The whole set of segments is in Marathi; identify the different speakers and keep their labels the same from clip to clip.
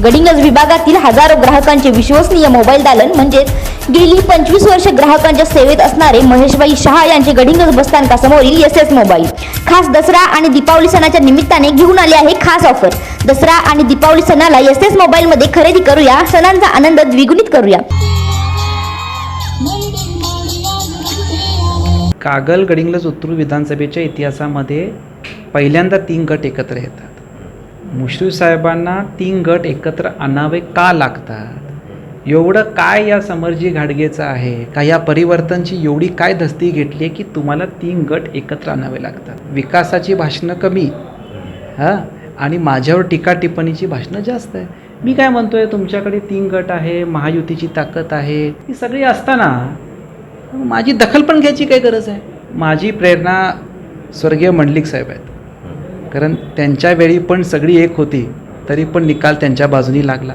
Speaker 1: गडिंग्लज विभागातील हजारो ग्राहकांचे विश्वसनीय मोबाईल दालन म्हणजेच गेली 25 वर्ष ग्राहकांच्या सेवेत असणारे महेशभाई शहा यांचे गडिंग्लज बसस्थानकासमोरील एस मोबाईल खास दसरा आणि दीपावली सणाच्या निमित्ताने घेऊन आले आहे खास ऑफर। दसरा आणि दीपावली सणाला एस मोबाईल मध्ये खरेदी करूया, सणांचा आनंद द्विगुणित करूया।
Speaker 2: कागल गडिंग्लज उत्तूर विधानसभेच्या इतिहासामध्ये पहिल्यांदा 3 गट एकत्र येतात। मुश्रीफ साहेबांना 3 गट एकत्र आणावे का लागतात? एवढं काय या समरजी घाडगेचं आहे का? या परिवर्तनची एवढी काय धस्ती घेतली की तुम्हाला 3 गट एकत्र आणावे लागतात? विकासाची भाषणं कमी आणि माझ्यावर टीका टिप्पणीची भाषणं जास्त आहे। मी काय म्हणतोय, तुमच्याकडे 3 गट आहे, महायुतीची ताकद आहे, ही सगळी असताना माझी दखल पण घ्यायची काय गरज आहे? माझी प्रेरणा स्वर्गीय मंडलिक साहेब आहेत, कारण त्यांच्या वेळी पण सगळी एक होती तरी पण निकाल त्यांच्या बाजूनी लागला।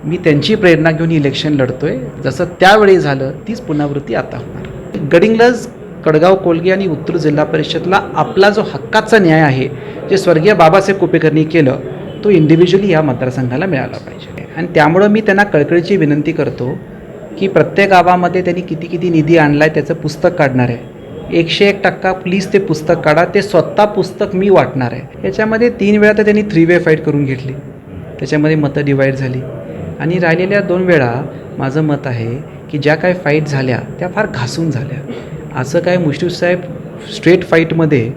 Speaker 2: मी त्यांची प्रेरणा घेऊन इलेक्शन लढतोय, जसं त्यावेळी झालं तीच पुनरावृत्ती आता होणार। गडिंग्लज, कडगाव, कोलगे आणि उत्तूर जिल्हा परिषदला आपला जो हक्काचा न्याय आहे, जे स्वर्गीय बाबासाहेब कुपेकरांनी केलं, तो इंडिव्हिज्युअली या मतदारसंघाला मिळाला पाहिजे। आणि त्यामुळं मी त्यांना कळकळीची विनंती करतो की प्रत्येक गावामध्ये त्यांनी किती निधी आणला आहे त्याचं पुस्तक काढणार आहे। 101% प्लीज ते पुस्तक काढा, ते स्वतः पुस्तक मी वाटणार आहे। याच्यामध्ये 3 वेळा तर त्यांनी 3 वे फाईट करून घेतली, त्याच्यामध्ये मतं डिवाईड झाली आणि राहिलेल्या 2 वेळा माझं मत आहे की ज्या काय फाईट झाल्या त्या फार घासून झाल्या। असं काय मुश्रीफ साहेब स्ट्रेट फाईटमध्ये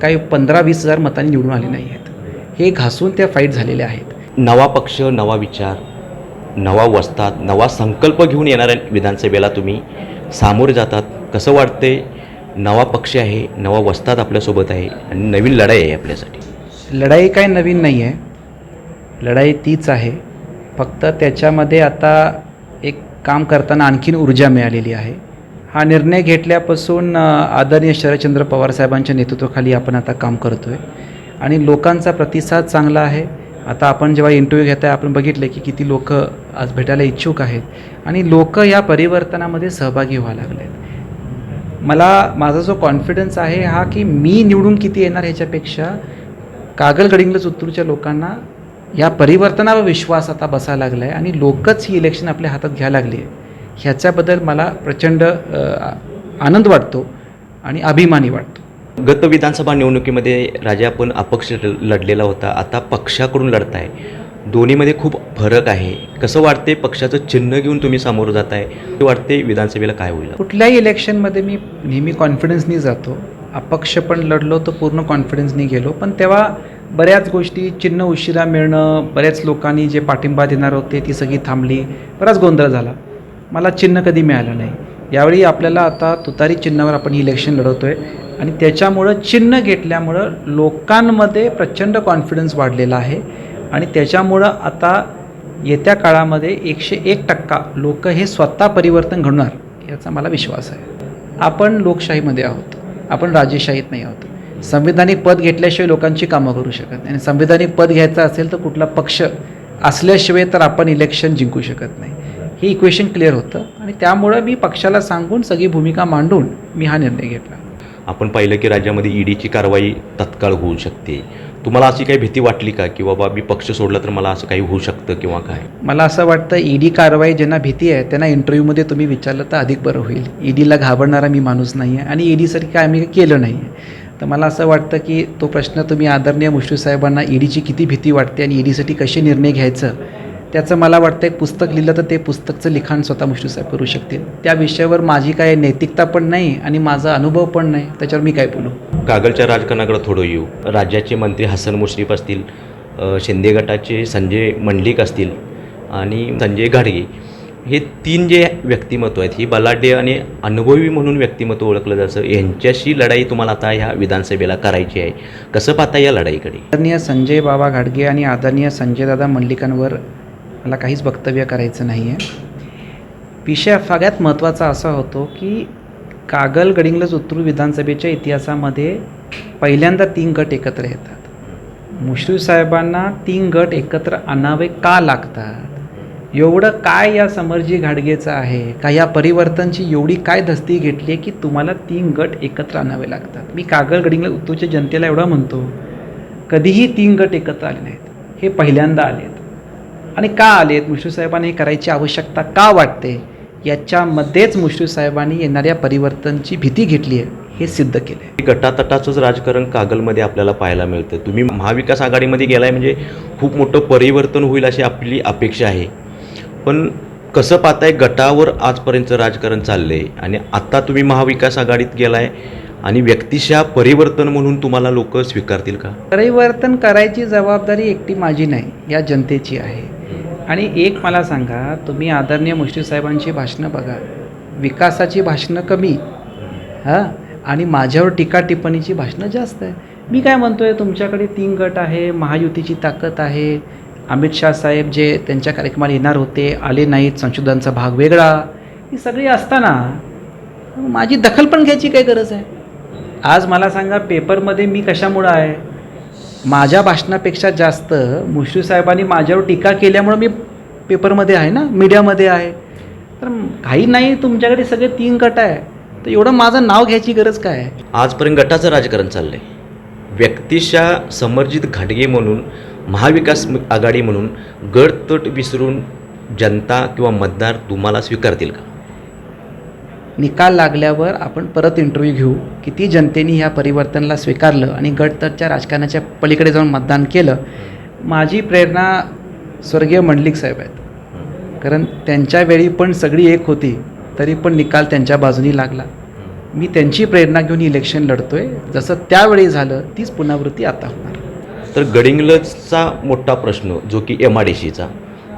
Speaker 2: काही 15-20 हजार मतांनी निवडून आले नाही आहेत, हे घासून त्या फाईट झालेल्या आहेत।
Speaker 3: नवा पक्ष, नवा विचार, नवा वस्तात, नवा संकल्प घेऊन येणाऱ्या विधानसभेला तुम्ही सामोरे जातात। कसं वाटते? नवा पक्ष आहे, नवा वस्तात आपल्यासोबत आहे आणि नवीन लढाई आहे आपल्यासाठी।
Speaker 2: लढाई काय नवीन नाही आहे, लढाई तीच आहे, फक्त त्याच्यामध्ये आता एक काम करताना आणखीन ऊर्जा मिळालेली आहे। हा निर्णय घेतल्यापासून आदरणीय शरदचंद्र पवार साहेबांच्या नेतृत्वाखाली आपण आता काम करतो आहे आणि लोकांचा प्रतिसाद चांगला आहे। आता आपण जेव्हा इंटरव्ह्यू घेताय आपण बघितले की किती लोक आज भेटायला इच्छुक आहेत आणि लोक या परिवर्तनामध्ये सहभागी व्हायला लागले आहेत। माझा जो कॉन्फिडन्स आहे हा की मी निवडून किती येणार ह्याच्यापेक्षा कागल गडिंग्लज उत्तूरच्या लोकांना या परिवर्तनावर विश्वास आता बसायला लागला आहे आणि लोकच ही इलेक्शन आपल्या हातात घ्यायला लागली आहे। ह्याच्याबद्दल मला प्रचंड आनंद वाटतो आणि अभिमानी वाटतो।
Speaker 3: गत विधानसभा निवडणुकीमध्ये राजा आपण अपक्ष लढलेला होता, आता पक्षाकडून लढताय, दोन्हीमध्ये खूप फरक आहे। कसं वाटते? पक्षाचं चिन्ह घेऊन तुम्ही सामोरं जाताय, ते वाटते विधानसभेला काय होईल?
Speaker 2: कुठल्याही इलेक्शनमध्ये मी नेहमी कॉन्फिडन्सनी जातो। अपक्ष पण लढलो तर पूर्ण कॉन्फिडन्सनी गेलो, पण तेव्हा बऱ्याच गोष्टी, चिन्ह उशिरा मिळणं, बऱ्याच लोकांनी जे पाठिंबा देणार होते ती सगळी थांबली, बराच गोंधळ झाला, मला चिन्ह कधी मिळालं नाही। यावेळी आपल्याला आता तुतारी चिन्हावर आपण इलेक्शन लढवतोय आणि त्याच्यामुळं चिन्ह घेतल्यामुळं लोकांमध्ये प्रचंड कॉन्फिडन्स वाढलेला आहे आणि त्याच्यामुळं आता येत्या काळामध्ये 101% लोक हे स्वतः परिवर्तन घडणार याचा मला विश्वास आहे। आपण लोकशाहीमध्ये आहोत, आपण राजेशाहीत नाही आहोत। संविधानिक पद घेतल्याशिवाय लोकांची कामं करू शकत नाही आणि संविधानिक पद घ्यायचं असेल तर कुठला पक्ष असल्याशिवाय तर आपण इलेक्शन जिंकू शकत नाही। हे इक्वेशन क्लिअर होतं आणि त्यामुळं मी पक्षाला सांगून सगळी भूमिका मांडून मी हा निर्णय घेतला।
Speaker 3: आपण पाहिलं की राज्यामध्ये ईडीची कारवाई तत्काळ होऊ शकते, तुम्हाला अशी काही भीती वाटली का की बाबा मी पक्ष सोडला तर मला असं काही होऊ शकतं किंवा काय?
Speaker 2: मला असं वाटतं ईडी कारवाई ज्यांना भीती आहे त्यांना इंटरव्ह्यूमध्ये तुम्ही विचारलं तर अधिक बरं होईल। ईडीला घाबरणारा मी माणूस नाही आहे आणि ईडीसारखी काय आम्ही केलं नाही आहे, तर मला असं वाटतं की तो प्रश्न तुम्ही आदरणीय मुश्रीफ साहेबांना ईडीची किती भीती वाटते आणि ईडीसाठी कसे निर्णय घ्यायचं त्याचं मला वाटतं एक पुस्तक लिहिलं तर ते पुस्तकचं लिखाण स्वतः मुश्रीफ साहेब करू शकतील। त्या विषयावर माझी काय नैतिकता पण नाही आणि माझा अनुभव पण नाही, त्याच्यावर मी काय बोलू।
Speaker 3: कागलच्या राजकारणाकडे थोडं येऊ। राज्याचे मंत्री हसन मुश्रीफ असतील, शिंदे गटाचे संजय मंडलिक असतील आणि संजय घाडगे, हे 3 जे व्यक्तिमत्व आहेत ही बलाढ्य आणि अनुभवी म्हणून व्यक्तिमत्व ओळखलं जातं। यांच्याशी लढाई तुम्हाला आता ह्या विधानसभेला करायची आहे, कसं पाहता या लढाईकडे?
Speaker 2: आदरणीय संजय बाबा घाडगे आणि आदरणीय संजयदादा मंडलिकांवर मला काहीच वक्तव्य करायचं नाही आहे। विषय सगळ्यात महत्त्वाचा असा होतो की कागल गडिंग्लज उत्तूर विधानसभेच्या इतिहासामध्ये पहिल्यांदा 3 गट एकत्र येतात। मुश्रीफ साहेबांना 3 गट एकत्र आणावे का लागतात? एवढं काय या समरजी घाडगेचं आहे का? या परिवर्तनची एवढी काय धस्ती घेतली की तुम्हाला 3 गट एकत्र आणावे लागतात? मी कागल गडिंग्लज उत्तूरच्या जनतेला एवढं म्हणतो, कधीही 3 गट एकत्र आले नाहीत, हे पहिल्यांदा आलेत। आणि का आलेत, मुश्रीफ साहेबांनी हे करायची आवश्यकता का वाटते, याच्यामध्येच मुश्रीफ साहेबांनी येणाऱ्या परिवर्तनची भीती घेतली आहे हे सिद्ध केलं आहे.
Speaker 3: गटातटाचंच राजकारण कागलमध्ये आपल्याला पाहायला मिळतं. तुम्ही महाविकास आघाडीमध्ये गेलाय म्हणजे खूप मोठं परिवर्तन होईल अशी आपली अपेक्षा आहे. पण कसं पाहताय, गटावर आजपर्यंतचं राजकारण चाललं आहे आणि आत्ता तुम्ही महाविकास आघाडीत गेलाय आणि व्यक्तिशः परिवर्तन म्हणून तुम्हाला लोक स्वीकारतील का?
Speaker 2: परिवर्तन करायची जबाबदारी एकटी माझी नाही, या जनतेची आहे. आणि एक मला सांगा, तुम्ही आदरणीय मुश्रीफ साहेबांची भाषणं बघा, विकासाची भाषणं कमी आणि माझ्यावर टीका टिप्पणीची भाषणं जास्त आहे. मी काय म्हणतोय, तुमच्याकडे 3 गट आहे, महायुतीची ताकद आहे, अमित शाह साहेब जे त्यांच्या कार्यक्रमाला येणार होते आले नाहीत, संशोधनाचा भाग वेगळा, ही सगळी असताना माझी दखल पण घ्यायची काय गरज आहे? आज मला सांगा, पेपरमध्ये मी कशामुळं आहे? माझ्या भाषणापेक्षा जास्त मुश्रीफ साहेबांनी माझ्यावर टीका केल्यामुळं मी पेपरमध्ये आहे ना, मीडियामध्ये आहे. तर काही नाही, तुमच्याकडे सगळे 3 गट आहे, तर एवढं माझं नाव घ्यायची गरज काय आहे?
Speaker 3: आजपर्यंत गटाचं राजकारण चाललं आहे. व्यक्तिशः समर्जित घाटगे म्हणून, महाविकास आघाडी म्हणून गट तट विसरून जनता किंवा मतदार तुम्हाला स्वीकारतील का?
Speaker 2: निकाल लागल्यावर आपण परत इंटरव्ह्यू घेऊ, किती जनतेने ह्या परिवर्तनाला स्वीकारलं आणि गटतटच्या राजकारणाच्या पलीकडे जाऊन मतदान केलं. माझी प्रेरणा स्वर्गीय मंडलिक साहेब आहेत, कारण त्यांच्या वेळी पण सगळी एक होती, तरी पण निकाल त्यांच्या बाजूनी लागला. मी त्यांची प्रेरणा घेऊन इलेक्शन लढतोय. जसं त्यावेळी झालं तीच पुनरावृत्ती आता होणार.
Speaker 3: तर गडिंग्लजचा मोठा प्रश्न जो की MIDCचा,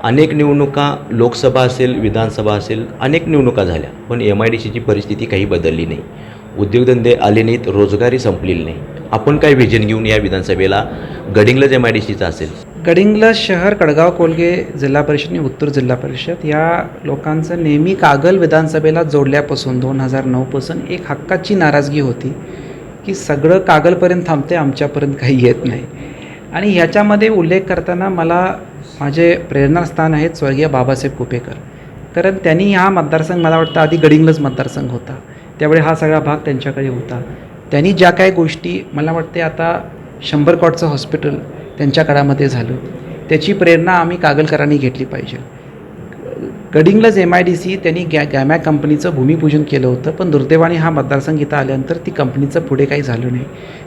Speaker 3: अनेक निवडणुका, लोकसभा असेल, विधानसभा असेल, अनेक निवडणुका झाल्या, पण MIDCची परिस्थिती काही बदलली नाही. उद्योगधंदे आले नाहीत, रोजगारी संपलेली नाही. आपण काय व्हिजन घेऊन या विधानसभेला गडिंग्लज MIDCचा असेल?
Speaker 2: गडिंग्लज शहर, कडगाव कोलगे जिल्हा परिषद आणि उत्तर जिल्हा परिषद या लोकांचं नेहमी कागल विधानसभेला जोडल्यापासून 2009पासून एक हक्काची नाराजगी होती की सगळं कागलपर्यंत थांबते, आमच्यापर्यंत काही येत नाही. आणि ह्याच्यामध्ये उल्लेख करताना मला माझे प्रेरणास्थान आहेत स्वर्गीय बाबासाहेब कुपेकर, कारण त्यांनी हा मतदारसंघ, मला वाटतं आधी गडिंग्लज मतदारसंघ होता, त्यावेळी हा सगळा भाग त्यांच्याकडे होता. त्यांनी ज्या काही गोष्टी, मला वाटते आता 100 कोटचं हॉस्पिटल त्यांच्या काळामध्ये झालं, त्याची प्रेरणा आम्ही कागलकरांनी घेतली पाहिजे. गडिंग्लज MIDC त्यांनी गॅमॅक कंपनीचं भूमिपूजन केलं होतं, पण दुर्दैवाने हा मतदारसंघ इथं आल्यानंतर ती कंपनीचं पुढे काही झालं नाही.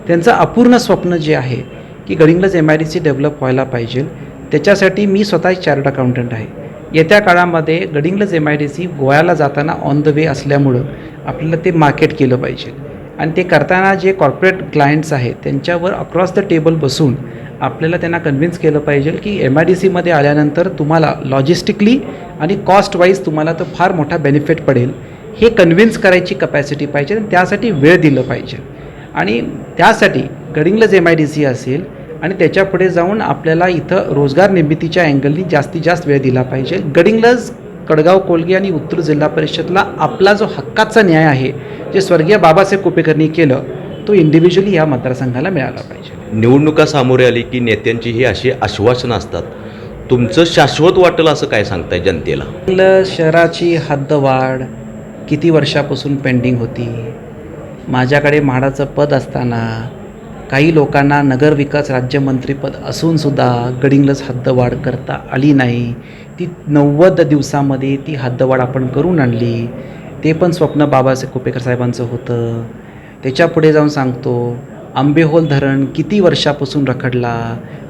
Speaker 2: त्यांचं अपूर्ण स्वप्न जे आहे की गडिंग्लज MIDC डेव्हलप व्हायला पाहिजे, त्याच्यासाठी मी स्वतः एक चार्टर्ड अकाउंटंट आहे. येत्या काळामध्ये गडिंग्लज MIDC गोव्याला जाताना ऑन द वे असल्यामुळं आपल्याला ते मार्केट केलं पाहिजे. आणि ते करताना जे कॉर्पोरेट क्लायंट्स आहेत त्यांच्यावर अक्रॉस द टेबल बसून आपल्याला त्यांना कन्व्हिन्स केलं पाहिजे की MIDCमध्ये आल्यानंतर तुम्हाला लॉजिस्टिकली आणि कॉस्ट वाईज तुम्हाला तर फार मोठा बेनिफिट पडेल, हे कन्व्हिन्स करायची कपॅसिटी पाहिजे आणि त्यासाठी वेळ दिलं पाहिजे. आणि त्यासाठी गडिंग्लज MIDC असेल आणि त्याच्या पुढे जाऊन आपल्याला इथं रोजगार निर्मितीच्या अँगलनी जास्तीत जास्त वेळ दिला पाहिजे. गडिंग्लज, कडगाव कोलगे आणि उत्तर जिल्हा परिषदला आपला जो हक्काचा न्याय आहे, जे स्वर्गीय बाबासाहेब कुपेकरनी केलं, तो इंडिव्हिज्युअली या मतदारसंघाला मिळाला पाहिजे.
Speaker 3: निवडणुका सामोरे आली की नेत्यांची ही अशी आश्वासनं असतात, तुमचं शाश्वत वाटेल असं काय सांगताय जनतेला?
Speaker 2: गडिंग्लज शहराची हद्दवाढ किती वर्षापासून पेंडिंग होती. माझ्याकडे म्हाडाचं पद असताना काही लोकांना नगरविकास राज्यमंत्रीपद असूनसुद्धा गडिंग्लज हद्दवाढ करता आली नाही. ती 90 दिवसामध्ये ती हद्दवाढ आपण करून आणली. ते पण स्वप्न बाबासाहेब कुपेकर साहेबांचं होतं. त्याच्या पुढे जाऊन सांगतो, आंबेहोल धरण किती वर्षापासून रखडला,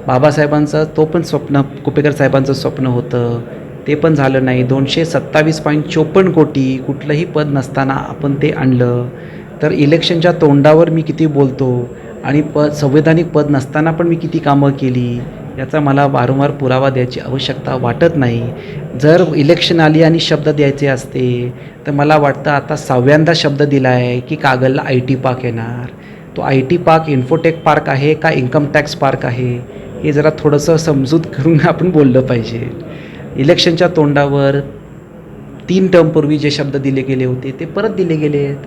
Speaker 2: बाबासाहेबांचं तो पण स्वप्न, कुपेकर साहेबांचं स्वप्न होतं, ते पण झालं नाही. 227.54 कोटी कुठलंही पद नसताना आपण ते आणलं. तर इलेक्शनच्या तोंडावर मी किती बोलतो आणि संवैधानिक पद नसताना पण मी किती कामं केली, याचा मला वारंवार पुरावा द्यायची आवश्यकता वाटत नाही. जर इलेक्शन आली आणि शब्द द्यायचे असते तर मला वाटतं आता 6व्यांदा शब्द दिला आहे की कागलला IT पार्क येणार. तो IT पार्क इन्फोटेक पार्क आहे का इन्कम टॅक्स पार्क आहे, हे जरा थोडंसं समजूत करून आपण बोललं पाहिजे. इलेक्शनच्या तोंडावर 3 टर्मपूर्वी जे शब्द दिले गेले होते ते परत दिले गेले आहेत.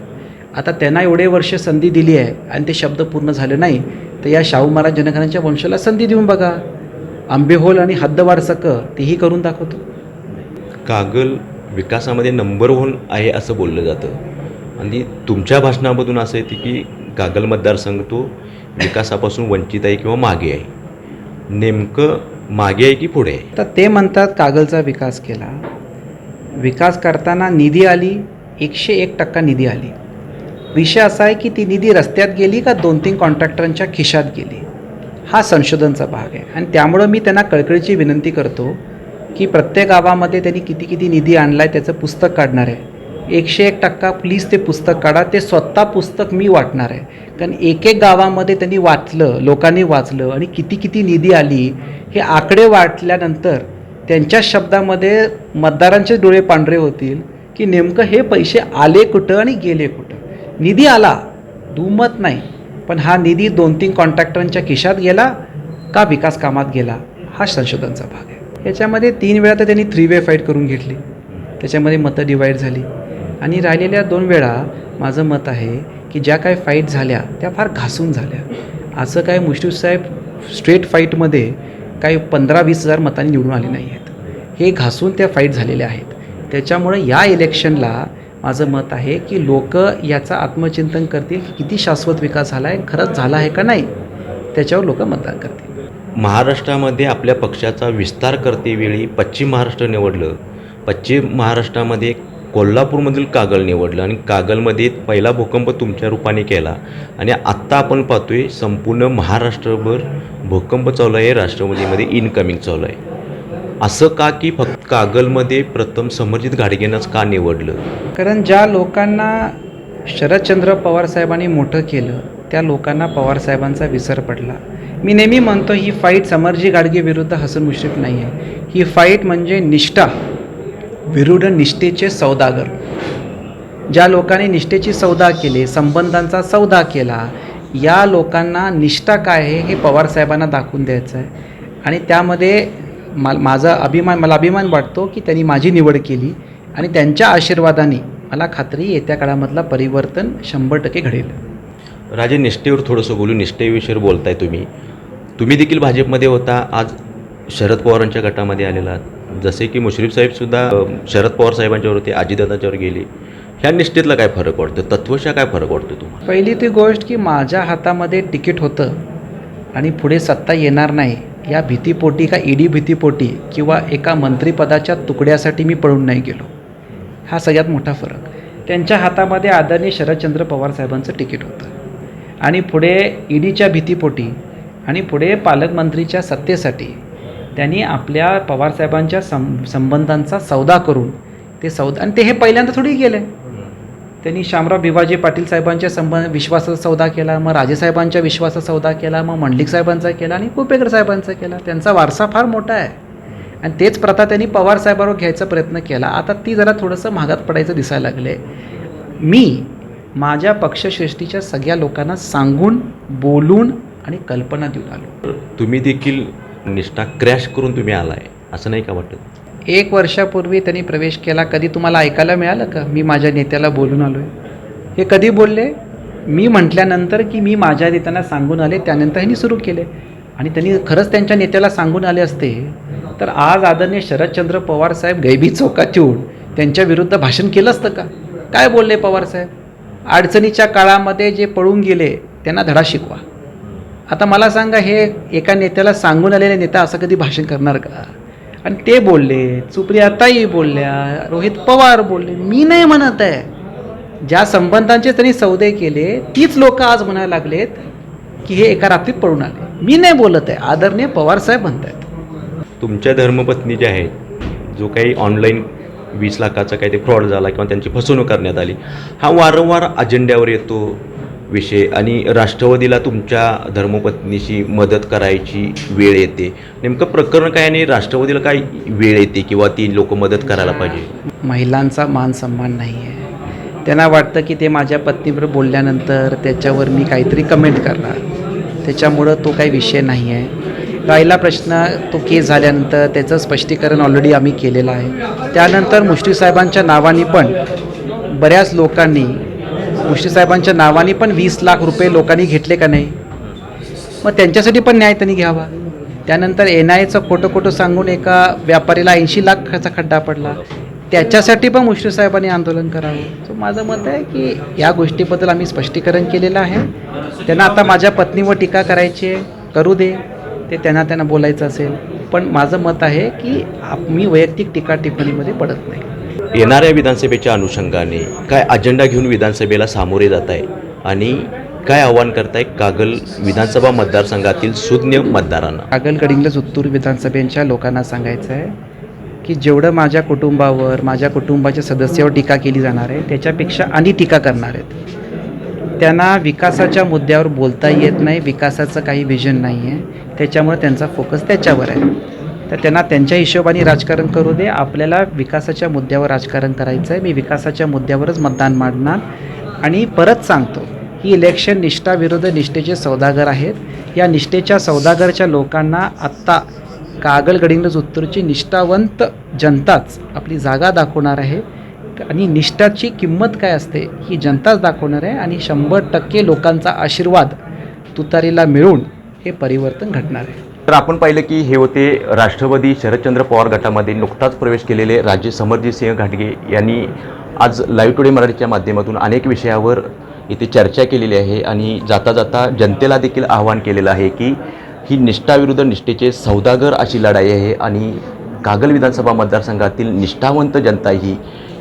Speaker 2: आता त्यांना एवढे वर्ष संधी दिली आहे आणि ते शब्द पूर्ण झाले नाही, तर या शाहू महाराज जनगणनेच्या वंशाला संधी देऊन बघा. आंबेहोल आणि हद्दवाढ सकं तेही करून दाखवतो.
Speaker 3: कागल विकासामध्ये नंबर 1 आहे असं बोललं जातं आणि तुमच्या भाषणामधून असं येते की कागल मतदारसंघ तो विकासापासून वंचित आहे किंवा मागे आहे. नेमकं मागे आहे की पुढे आहे?
Speaker 2: तर ते म्हणतात कागलचा विकास केला. विकास करताना निधी आली, 101% निधी आली. विषय असा आहे की ती निधी रस्त्यात गेली का 2-3 कॉन्ट्रॅक्टरांच्या खिशात गेली, हा संशोधनचा भाग आहे. आणि त्यामुळं मी त्यांना कळकळीची विनंती करतो की प्रत्येक गावामध्ये त्यांनी किती किती निधी आणला आहे त्याचं पुस्तक काढणार आहे. 101% प्लीज ते पुस्तक काढा. ते स्वतः पुस्तक मी वाटणार आहे, कारण एक गावामध्ये त्यांनी वाचलं, लोकांनी वाचलं आणि किती किती निधी आली हे आकडे वाटल्यानंतर त्यांच्या शब्दामध्ये मतदारांचे डोळे पांढरे होतील की नेमकं हे पैसे आले कुठं आणि गेले कुठं. निधी आला, दुमत नाही, पण हा निधी 2-3 कॉन्ट्रॅक्टरांच्या खिशात गेला का विकास कामात गेला, हा संशोधनचा भाग आहे. याच्यामध्ये 3 वेळा तर त्यांनी 3 वे फाईट करून घेतली, त्याच्यामध्ये मतं डिवाईड झाली. आणि राहिलेल्या 2 वेळा माझं मत आहे की ज्या काय फाईट झाल्या त्या फार घासून झाल्या. असं काय मुश्रीफ साहेब स्ट्रेट फाईटमध्ये काही 15-20 हजार मतांनी निवडून आले नाही आहेत. हे घासून त्या फाईट झालेल्या आहेत. त्याच्यामुळे या इलेक्शनला माझं मत आहे की लोक याचं आत्मचिंतन करतील की किती शाश्वत विकास झाला आहे, खरंच झाला आहे का नाही, त्याच्यावर लोक मतदान करतील.
Speaker 3: महाराष्ट्रामध्ये आपल्या पक्षाचा विस्तार करतेवेळी पश्चिम महाराष्ट्र निवडलं. पश्चिम महाराष्ट्रामध्ये कोल्हापूरमधील कागल निवडलं आणि कागलमध्ये पहिला भूकंप तुमच्या रूपाने केला. आणि आत्ता आपण पाहतोय संपूर्ण महाराष्ट्रभर भूकंप चालू आहे, राष्ट्रवादीमध्ये इनकमिंग चालू आहे. असं का की फक्त कागलमध्ये प्रथम समर्जित घाडगेंनाच का निवडलं?
Speaker 2: कारण ज्या लोकांना शरदचंद्र पवार साहेबांनी मोठं केलं त्या लोकांना पवारसाहेबांचा विसर पडला. मी नेहमी म्हणतो ही फाईट समरजी गाडगे विरुद्ध हसन मुश्रीफ नाही आहे. ही फाईट म्हणजे निष्ठा विरुद्ध निष्ठेचे सौदागर. ज्या लोकांनी निष्ठेची सौदा केली, संबंधांचा सौदा केला, या लोकांना निष्ठा काय आहे हे पवारसाहेबांना दाखवून द्यायचं आहे. आणि त्यामध्ये मला अभिमान वाटतो की त्यांनी माझी निवड केली आणि त्यांच्या आशीर्वादाने मला खात्री येत्या काळामधला परिवर्तन 100% घडेल.
Speaker 3: राजे, निष्ठेवर थोडंसं बोलू. निष्ठेविषयी बोलताय तुम्ही देखील भाजपमध्ये होता, आज शरद पवारांच्या गटामध्ये आलेला आहात. जसे की मुश्रीफ साहेबसुद्धा शरद पवार साहेबांच्यावर होते, अजितदादांच्यावर गेले. ह्या निष्ठेतला काय फरक वाटतो, तत्वशा काय फरक वाटतो तुम्हाला?
Speaker 2: पहिली ती गोष्ट की माझ्या हातामध्ये तिकीट होतं आणि पुढे सत्ता येणार नाही या भीतीपोटी का ईडी भीतीपोटी किंवा एका मंत्रिपदाच्या तुकड्यासाठी मी पळून नाही गेलो. हा सगळ्यात मोठा फरक. त्यांच्या हातामध्ये आदरणीय शरदचंद्र पवार साहेबांचं तिकीट होतं आणि पुढे ईडीच्या भीतीपोटी आणि पुढे पालकमंत्रीच्या सत्तेसाठी त्यांनी आपल्या पवारसाहेबांच्या संबंधांचा सौदा करून ते सौदा, आणि ते हे पहिल्यांदा थोडी गेले. त्यांनी शामराव भिवाजी पाटील साहेबांच्या विश्वासाचा सौदा केला, मग राजेसाहेबांच्या विश्वासाचा सौदा केला, मग मंडलिक साहेबांचा केला आणि कुपेकर साहेबांचा केला. त्यांचा वारसा फार मोठा आहे आणि तेच प्रथा त्यांनी पवार साहेबांवर घ्यायचा प्रयत्न केला. आता ती जरा थोडंसं महागात पडायचं दिसायला लागले. मी माझ्या पक्षश्रेष्ठीच्या सगळ्या लोकांना सांगून, बोलून आणि कल्पना देऊन आलो.
Speaker 3: तुम्ही देखील निष्ठा क्रॅश करून तुम्ही आलाय, असं नाही का वाटत?
Speaker 2: 1 वर्षापूर्वी त्यांनी प्रवेश केला. कधी तुम्हाला ऐकायला मिळालं का मी माझ्या नेत्याला बोलून आलो आहे? हे कधी बोलले? मी म्हटल्यानंतर की मी माझ्या नेत्यांना सांगून आले, त्यानंतर ह्यांनी सुरू केले. आणि त्यांनी खरंच त्यांच्या नेत्याला सांगून आले असते तर आज आदरणीय शरदचंद्र पवार साहेब गैबी चौकात येऊन त्यांच्या विरुद्ध भाषण केलं असतं का? काय बोलले पवारसाहेब? अडचणीच्या काळामध्ये जे पळून गेले त्यांना धडा शिकवा. आता मला सांगा, हे एका नेत्याला सांगून आलेले नेता असं कधी भाषण करणार का? आणि ते बोलले, सुप्रियाताई बोलल्या, रोहित पवार बोलले. मी नाही म्हणत आहे. ज्या संबंधांचे त्यांनी सौदे केले तीच लोक आज म्हणायला लागलेत की हे एका रात्रीत पळून आले. मी नाही बोलत आहे, आदरणीय पवारसाहेब म्हणत आहेत.
Speaker 3: तुमच्या धर्मपत्नी ज्या आहेत, जो काही ऑनलाईन 20 लाखाचा काही ते फ्रॉड झाला किंवा त्यांची फसवणूक करण्यात आली, हा वारंवार अजेंड्यावर येतो विषय. आणि राष्ट्रवादीला तुमच्या धर्मपत्नीशी मदत करायची वेळ येते. नेमकं प्रकरण काय आणि राष्ट्रवादीला काय वेळ येते किंवा ती लोक मदत करायला पाहिजे?
Speaker 2: महिलांचा मान सन्मान नाही आहे. त्यांना वाटतं की ते माझ्या पत्नीवर बोलल्यानंतर त्याच्यावर मी काहीतरी कमेंट करणार, त्याच्यामुळं तो काही विषय नाही आहे. राहिला प्रश्न तो केस झाल्यानंतर त्याचं स्पष्टीकरण ऑलरेडी आम्ही केलेलं आहे. त्यानंतर मुश्रीफ साहेबांच्या नावाने पण बऱ्याच लोकांनी मुश्रीफ साहेबांच्या नावाने पण 20 लाख रुपये लोकांनी घेतले का नाही? मग त्यांच्यासाठी पण न्याय त्यांनी घ्यावा. त्यानंतर NIAचं खोटं सांगून एका व्यापारीला 80 लाखाचा खड्डा पडला, त्याच्यासाठी पण मुश्रीफ साहेबांनी आंदोलन करावं. सो माझं मत आहे की या गोष्टीबद्दल आम्ही स्पष्टीकरण केलेलं आहे. त्यांना आता माझ्या पत्नीवर टीका करायची आहे, करू दे. ते त्यांना बोलायचं असेल पण माझं मत आहे की मी वैयक्तिक टीका टिप्पणीमध्ये पडत नाही.
Speaker 3: येणाऱ्या विधानसभेच्या अनुषंगाने काय अजेंडा घेऊन विधानसभेला सामोरे जात आहे आणि काय आव्हान करताय कागल विधानसभा मतदारसंघातील सुज्ञ मतदारांना?
Speaker 2: कागल गडिंग्लज उत्तूर विधानसभेच्या लोकांना सांगायचं आहे की जेवढं माझ्या कुटुंबावर, माझ्या कुटुंबाच्या सदस्यावर टीका केली जाणार आहे त्याच्यापेक्षा आणि टीका करणार आहेत. त्यांना विकासाच्या मुद्द्यावर बोलता येत नाही, विकासाचं काही विजन नाही आहे, त्याच्यामुळे त्यांचा फोकस त्याच्यावर आहे. तर त्यांना त्यांच्या हिशोबाने राजकारण करू दे. आपल्याला विकासाच्या मुद्द्यावर राजकारण करायचं आहे. मी विकासाच्या मुद्द्यावरच मतदान मांडणार. आणि परत सांगतो, ही इलेक्शन निष्ठाविरुद्ध निष्ठेचे सौदागर आहेत. या निष्ठेच्या सौदागरच्या लोकांना आत्ता कागल गडिंग्लज उत्तरची निष्ठावंत जनताच आपली जागा दाखवणार आहे आणि निष्ठाची किंमत काय असते ही जनताच दाखवणार आहे. आणि 100% लोकांचा आशीर्वाद तुतारीला मिळून हे परिवर्तन घडणार आहे.
Speaker 3: तर आपण पाहिलं की हे होते राष्ट्रवादी शरदचंद्र पवार गटामध्ये नुकताच प्रवेश केलेले राजे समरजितसिंह घाटगे यांनी आज लाईव्ह टुडे मराठीच्या माध्यमातून अनेक विषयावर इथे चर्चा केलेली आहे आणि जाता जाता जनतेला देखील आवाहन केलेलं आहे की ही निष्ठाविरुद्ध निष्ठेचे सौदागर अशी लढाई आहे आणि कागल विधानसभा मतदारसंघातील निष्ठावंत जनता ही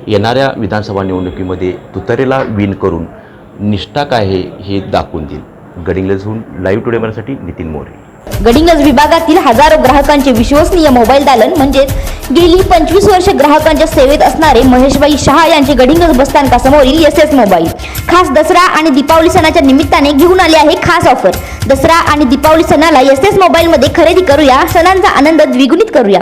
Speaker 3: येणाऱ्या विधानसभा निवडणुकीमध्ये तुतारीला विन करून निष्ठा काय आहे हे दाखवून देईल. गडिंग्लजहून लाईव्ह टुडे मराठीसाठी नितीन मोरे.
Speaker 1: गडिंग्लज विभागातील हजारो ग्राहकांचे विश्वसनीय मोबाईल दालन म्हणजेच गेली 25 वर्ष ग्राहकांच्या सेवेत असणारे महेशबाई शहा यांचे गडिंग्लज बसस्थानकासमोरील SS मोबाईल खास दसरा आणि दीपावली सणाच्या निमित्ताने घेऊन आले आहे खास ऑफर. दसरा आणि दीपावली सणाला SS मोबाईल मध्ये खरेदी करूया, सणांचा आनंद द्विगुणित करूया.